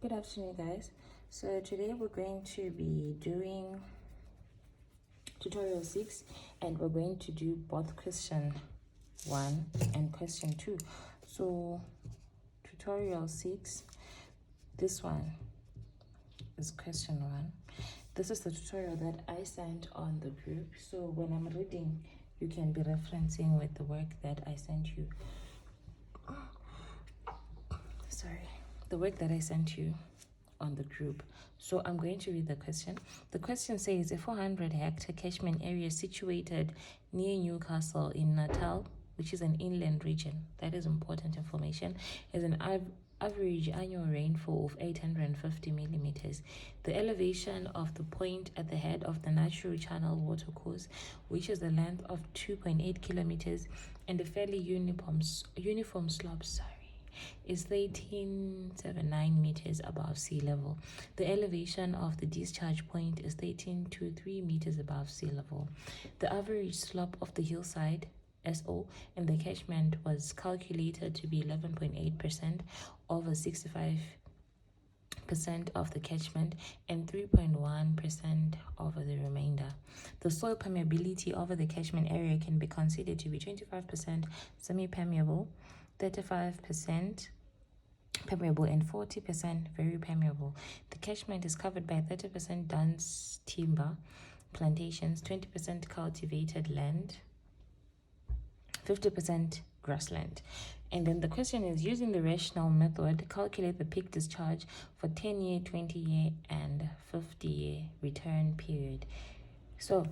Good afternoon, guys. So today we're going to be doing tutorial 6, and we're going to do both question 1 and question 2. So tutorial 6, this one is question 1. This is the tutorial that I sent on the group. So when I'm reading, you can be referencing with the work that I sent you. The work that I sent you on the group. So I'm going to read the question. The question says a 400-hectare catchment area situated near Newcastle in Natal, which is an inland region, that is important information, has an average annual rainfall of 850 millimeters. The elevation of the point at the head of the natural channel watercourse, which is a length of 2.8 kilometers and a fairly uniform slope, is 1379 meters above sea level. The elevation of the discharge point is 1323 meters above sea level. The average slope of the hillside SO in the catchment was calculated to be 11.8% over 65% of the catchment and 3.1% over the remainder. The soil permeability over the catchment area can be considered to be 25% semi-permeable, 35% permeable, and 40% very permeable. The catchment is covered by 30% dense timber plantations, 20% cultivated land, 50% grassland. And then the question is, using the rational method, calculate the peak discharge for 10-year, 20-year, and 50-year return period. So,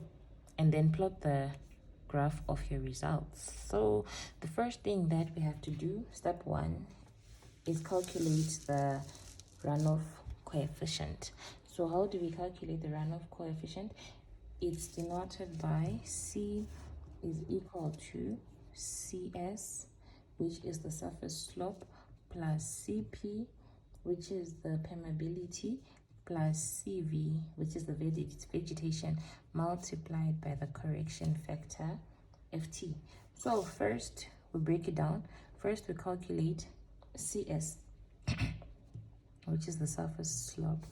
and then plot the graph of your results. So the first thing that we have to do, step 1, is calculate the runoff coefficient. So how do we calculate the runoff coefficient? It's denoted by C is equal to CS, which is the surface slope, plus CP, which is the permeability, plus CV, which is the vegetation, multiplied by the correction factor, FT. So first, we break it down. First, we calculate CS, which is the surface slope,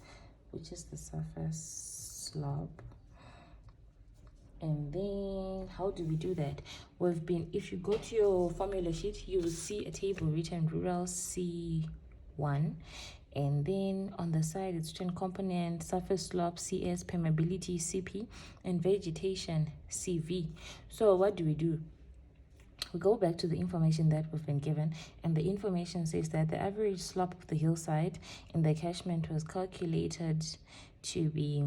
And then how do we do that? If you go to your formula sheet, you will see a table written rural C1, and then on the side it's written component surface slope CS, permeability CP, and vegetation CV. So what do? We go back to the information that we've been given, and the information says that the average slope of the hillside in the catchment was calculated to be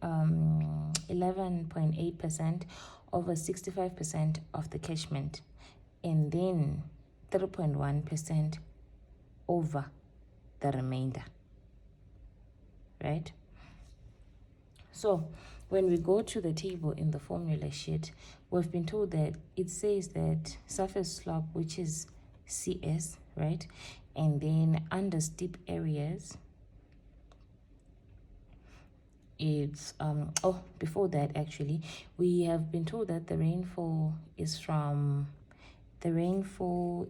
11.8% over 65% of the catchment, and then 3.1% over the remainder, right? So when we go to the table in the formula sheet, we've been told that it says that surface slope, which is CS, right? And then under steep areas, it's before that, actually, we have been told that the annual rainfall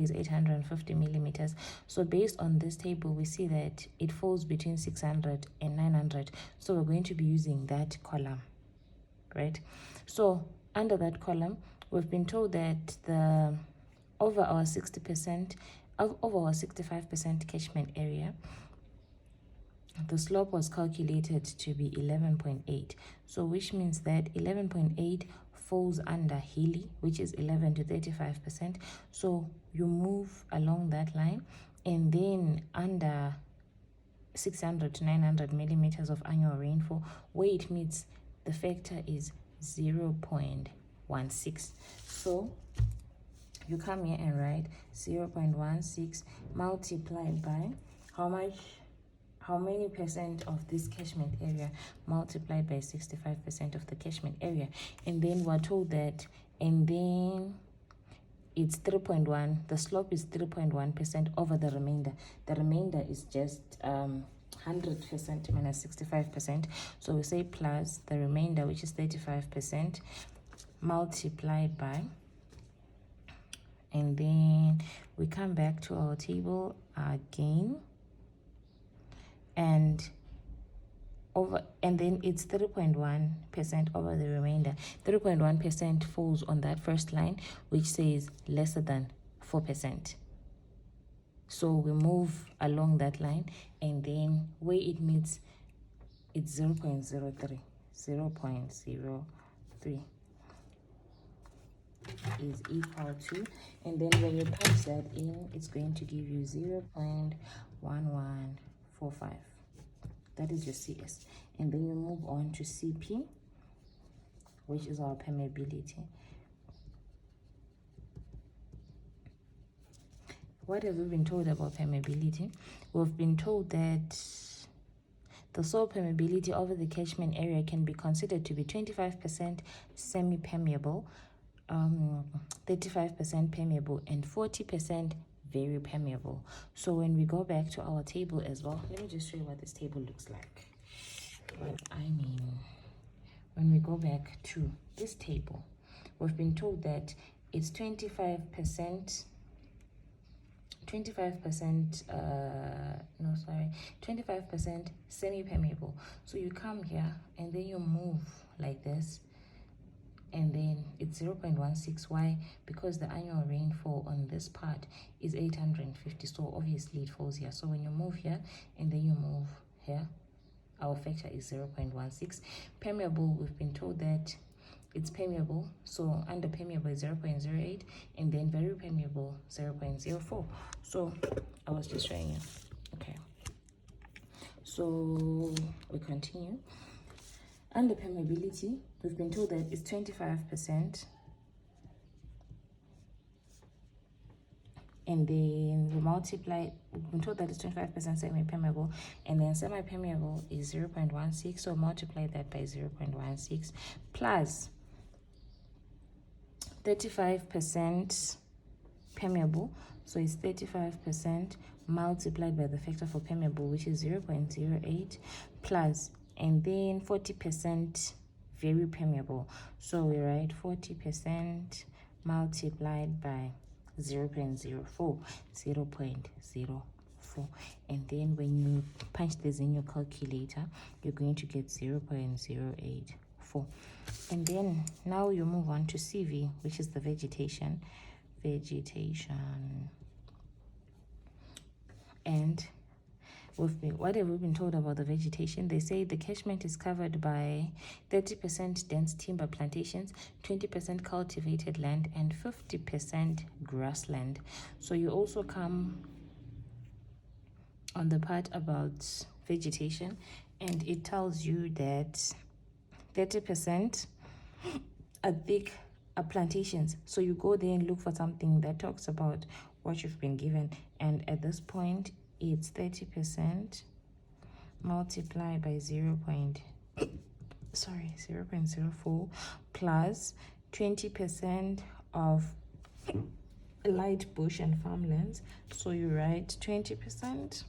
is 850 millimeters. So based on this table, we see that it falls between 600 and 900. So we're going to be using that column, right? So under that column, we've been told that over our 65% catchment area, the slope was calculated to be 11.8. So which means that 11.8 falls under hilly, which is 11 to 35%. So you move along that line, and then under 600 to 900 millimeters of annual rainfall, where it meets, the factor is 0.16. So you come here and write 0.16 multiplied by how many percent of this catchment area, multiplied by 65% of the catchment area. And then we're told that, and then it's 3.1, the slope is 3.1% over the remainder. The remainder is just 100% minus 65%. So we say plus the remainder, which is 35%, multiplied by and then we come back to our table again, and then it's 3.1% over the remainder. 3.1% falls on that first line, which says lesser than 4%. So we move along that line, and then where it meets, it's 0.03. 0.03 is equal to, and then when you punch that in, it's going to give you 0.1145. That is your CS. And then you move on to CP, which is our permeability. What have we been told about permeability? We've been told that the soil permeability over the catchment area can be considered to be 25% semi-permeable, 35% permeable, and 40% very permeable. So when we go back to our table as well, let me just show you what this table looks like. What I mean, when we go back to this table, we've been told that it's 25% semi-permeable. So you come here and then you move like this, and then it's 0.16. Why? Because the annual rainfall on this part is 850, so obviously it falls here. So when you move here and then you move here, our factor is 0.16. Permeable, we've been told that it's permeable, so under permeable is 0.08, and then very permeable 0.04. So I was just showing you. Okay, so we continue. Under permeability, we've been told that it's 25%, and then we multiply. We've been told that it's 25% semi-permeable, and then semi-permeable is 0.16, so multiply that by 0.16 plus 35% permeable, so it's 35% multiplied by the factor for permeable, which is 0.08, plus, and then 40% very permeable, so we write 40% multiplied by 0.04, 0.04, and then when you punch this in your calculator, you're going to get 0.084. And then now you move on to CV, which is the vegetation. And what have we been told about the vegetation? They say the catchment is covered by 30% dense timber plantations, 20% cultivated land, and 50% grassland. So you also come on the part about vegetation, and it tells you that 30% are thick plantations. So you go there and look for something that talks about what you've been given, and at this point it's 30% multiplied by 0.04 plus 20% of light bush and farmlands. So you write 20%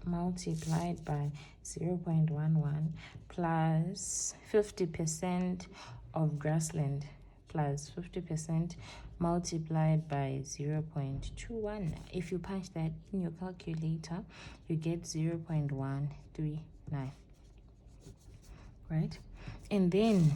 multiplied by 0.11 plus 50% of grassland plus 50% multiplied by 0.21. If you punch that in your calculator, you get 0.139, right? And then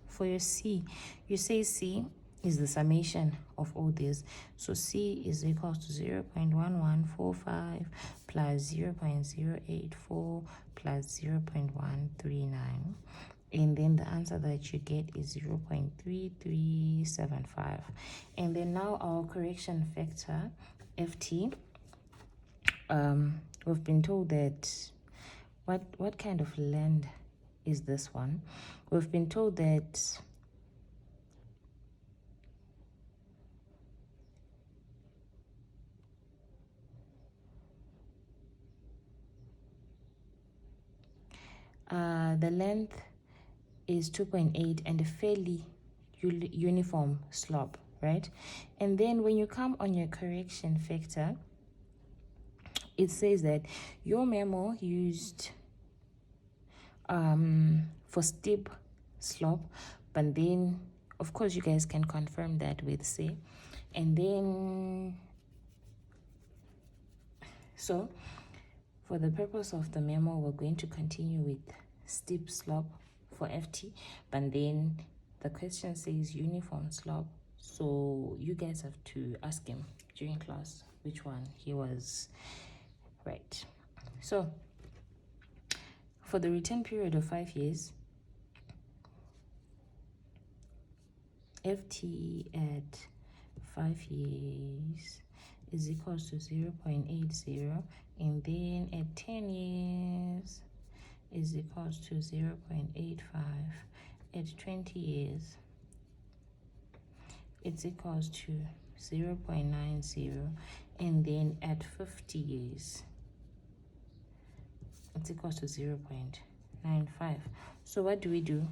for your C, you say C is the summation of all this. So C is equal to 0.1145 plus 0.084 plus 0.139. And then the answer that you get is 0.3375. And then now our correction factor, FT, we've been told that what kind of land is this one? We've been told that the length is 2.8 and a fairly uniform slope, right? And then when you come on your correction factor, it says that your memo used for steep slope, but then Of course, you guys can confirm that with C. And then, so for the purpose of the memo, we're going to continue with steep slope for FT, but then the question says uniform slope. So you guys have to ask him during class which one he was right. So for the return period of 5 years, FT at 5 years is equals to 0.80, and then at 10 years is equals to 0.85. At 20 years it's equals to 0.90, and then at 50 years it's equals to 0.95. So what do we do?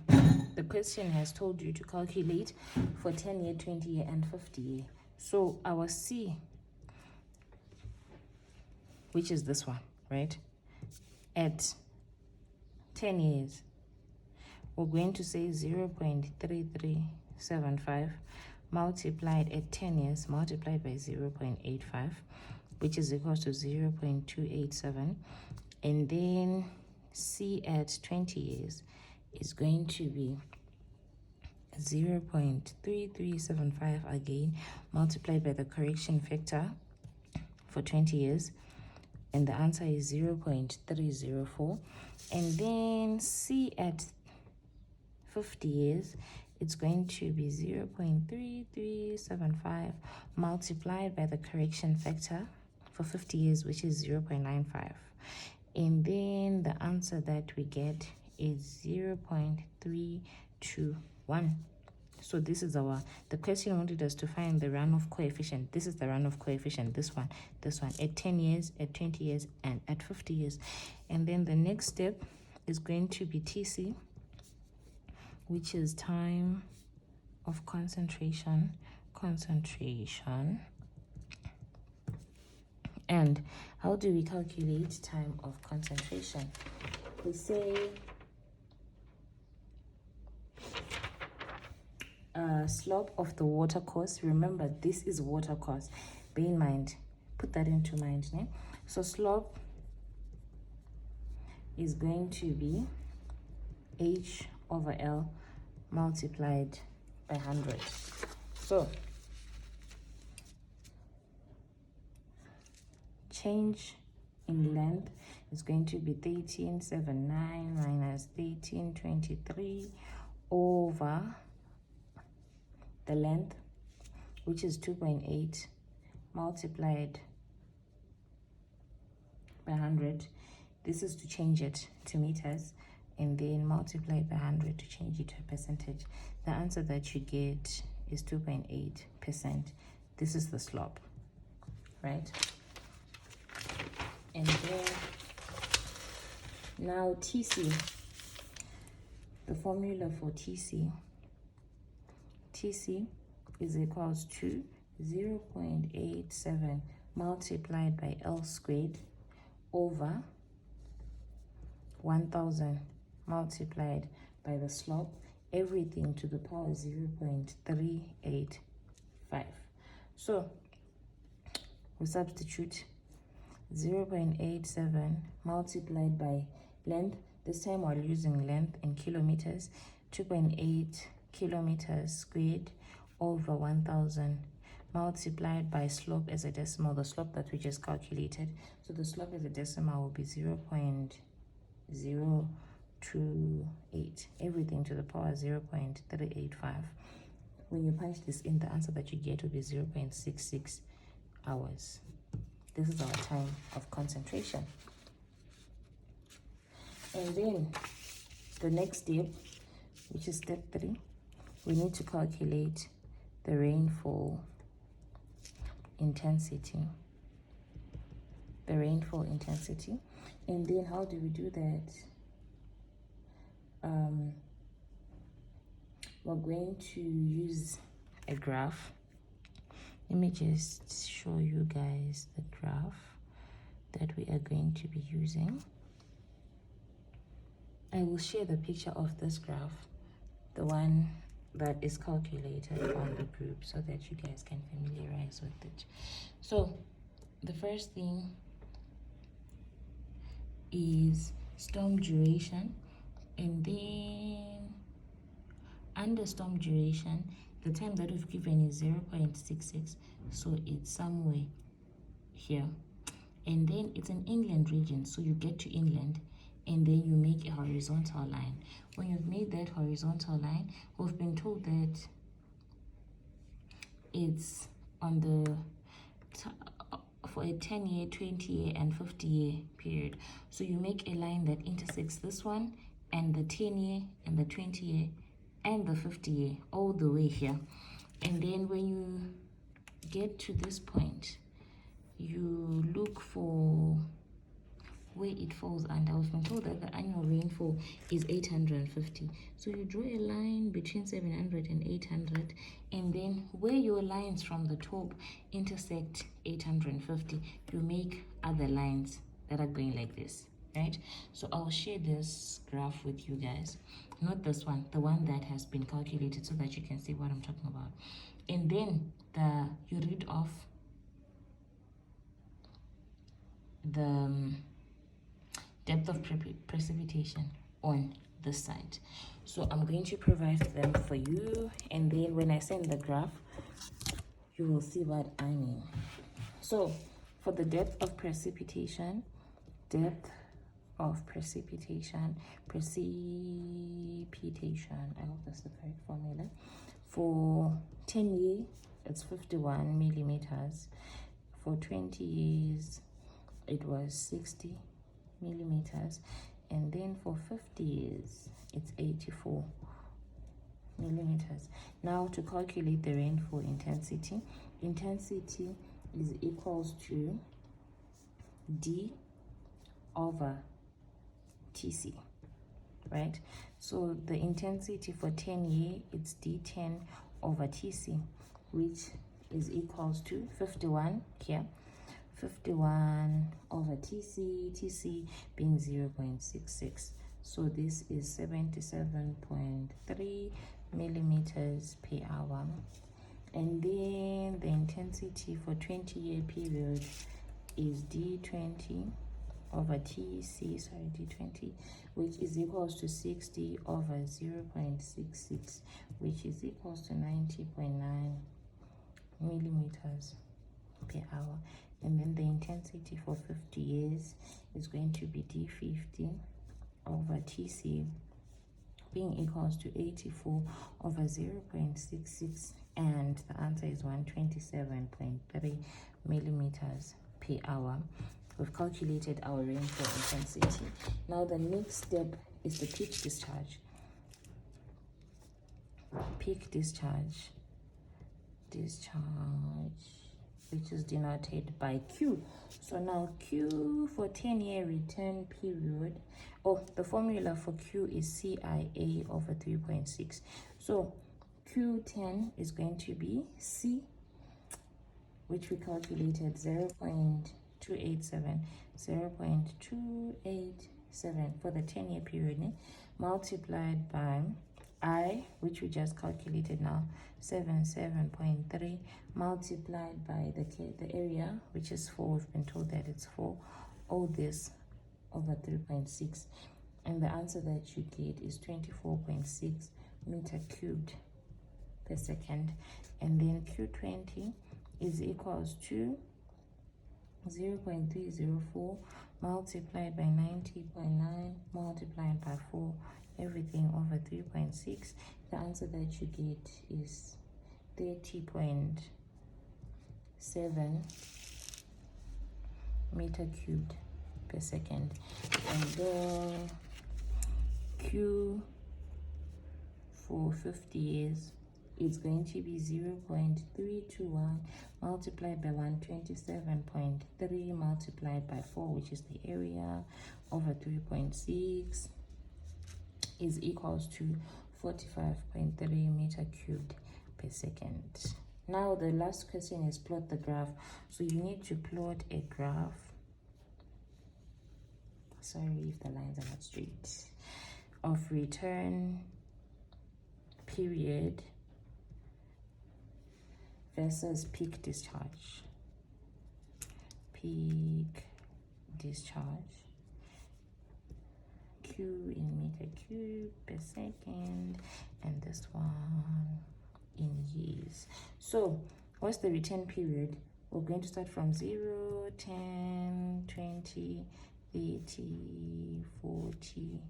The question has told you to calculate for 10 year, 20 year, and 50 year. So our C, which is this one, right? At 10 years, we're going to say 0.3375 multiplied at 10 years multiplied by 0.85, which is equals to 0.287. And then C at 20 years is going to be 0.3375 again multiplied by the correction factor for 20 years, and the answer is 0.304. And then C at 50 years, it's going to be 0.3375 multiplied by the correction factor for 50 years, which is 0.95. And then the answer that we get is 0.321. So this is the question wanted us to find the runoff coefficient. This is the runoff coefficient, this one, at 10 years, at 20 years, and at 50 years. And then the next step is going to be TC, which is time of concentration. And how do we calculate time of concentration? We say slope of the water course. Remember, this is water course. Bear in mind, put that into mind. Yeah? So slope is going to be H over L multiplied by 100. So change in length is going to be 1379 minus 1323 over the length, which is 2.8, multiplied by 100. This is to change it to meters, and then multiply by 100 to change it to a percentage. The answer that you get is 2.8%. This is the slope, right? And then now TC, the formula for TC is equals to 0.87 multiplied by L squared over 1000 multiplied by the slope, everything to the power 0.385. So we substitute 0.87 multiplied by length. This time we're using length in kilometers. 2.8 kilometers squared over 1000 multiplied by slope as a decimal, the slope that we just calculated. So the slope as a decimal will be 0.028, everything to the power 0.385. When you punch this in, the answer that you get will be 0.66 hours. This is our time of concentration. And then the next step, which is step 3, we need to calculate the rainfall intensity. And then how do we do that? We're going to use a graph. Let me just show you guys the graph that we are going to be using. I will share the picture of this graph, the one that is calculated on the group so that you guys can familiarize with it. So the first thing is storm duration, and then under storm duration, the time that we've given is 0.66, so it's somewhere here. And then it's an inland region, so you get to inland and then you make a horizontal line. When you've made that horizontal line, we've been told that it's on the for a 10-year, 20-year, and 50-year period. So you make a line that intersects this one and the 10-year and the 20-year and the 50-year all the way here. And then when you get to this point, you look for where it falls under. I've been told that the annual rainfall is 850. So you draw a line between 700 and 800, and then where your lines from the top intersect 850, you make other lines that are going like this, right? So I'll share this graph with you guys. Not this one, the one that has been calculated so that you can see what I'm talking about. And then you read off the depth of precipitation on this side. So I'm going to provide them for you, and then when I send the graph, you will see what I mean. So for the depth of precipitation, I hope that's the correct formula. For 10 years, it's 51 millimeters. For 20 years, it was 60 millimeters, and then for 50 years it's 84 millimeters. Now to calculate the rainfall intensity is equals to D over TC, right? So the intensity for 10-year, it's D10 over TC, which is equals to 51 here, 51 over TC being 0.66. So this is 77.3 millimeters per hour. And then the intensity for 20-year period is D20 over TC, D20, which is equals to 60 over 0.66, which is equals to 90.9 millimeters per hour. And then the intensity for 50 years is going to be D50 over TC, being equals to 84 over 0.66, and the answer is 127.3 millimeters per hour. We've calculated our rainfall intensity. Now the next step is the peak discharge. Which is denoted by Q. So now Q for 10-year return period, the formula for Q is CIA over 3.6. So Q10 is going to be C, which we calculated 0.287 for the 10-year period, multiplied by I, which we just calculated now, 77.3, multiplied by the area, which is 4. We've been told that it's 4. All this over 3.6, and the answer that you get is 24.6 meter cubed per second. And then Q20 is equals to 0.304 multiplied by 90.9 multiplied by 4, everything over 3.6. The answer that you get is 30.7 meter cubed per second. And then Q for 50 years, it's going to be 0.321 multiplied by 127.3 multiplied by 4, which is the area, over 3.6, is equals to 45.3 meter cubed per second. Now the last question is plot the graph. So you need to plot a graph. Sorry if the lines are not straight. Of return period versus peak discharge. Peak discharge. Q in meter cube per second, and this one in years. So what's the return period? We're going to start from 0, 10, 20, 30, 40,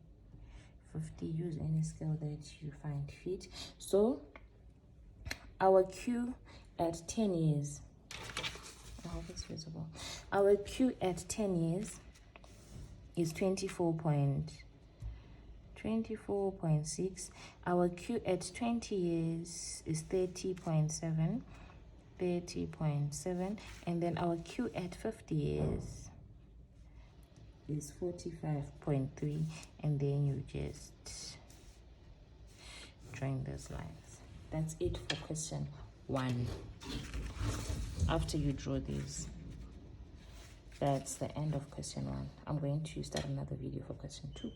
50. Use any scale that you find fit. So our Q at 10 years, I hope it's visible. Our Q at 10 years is 24.6. Our Q at 20 years is 30.7, and then our Q at 50 years is 45.3, and then you just join those lines. That's it for question 1. After you draw these, that's the end of question 1. I'm going to start another video for question 2.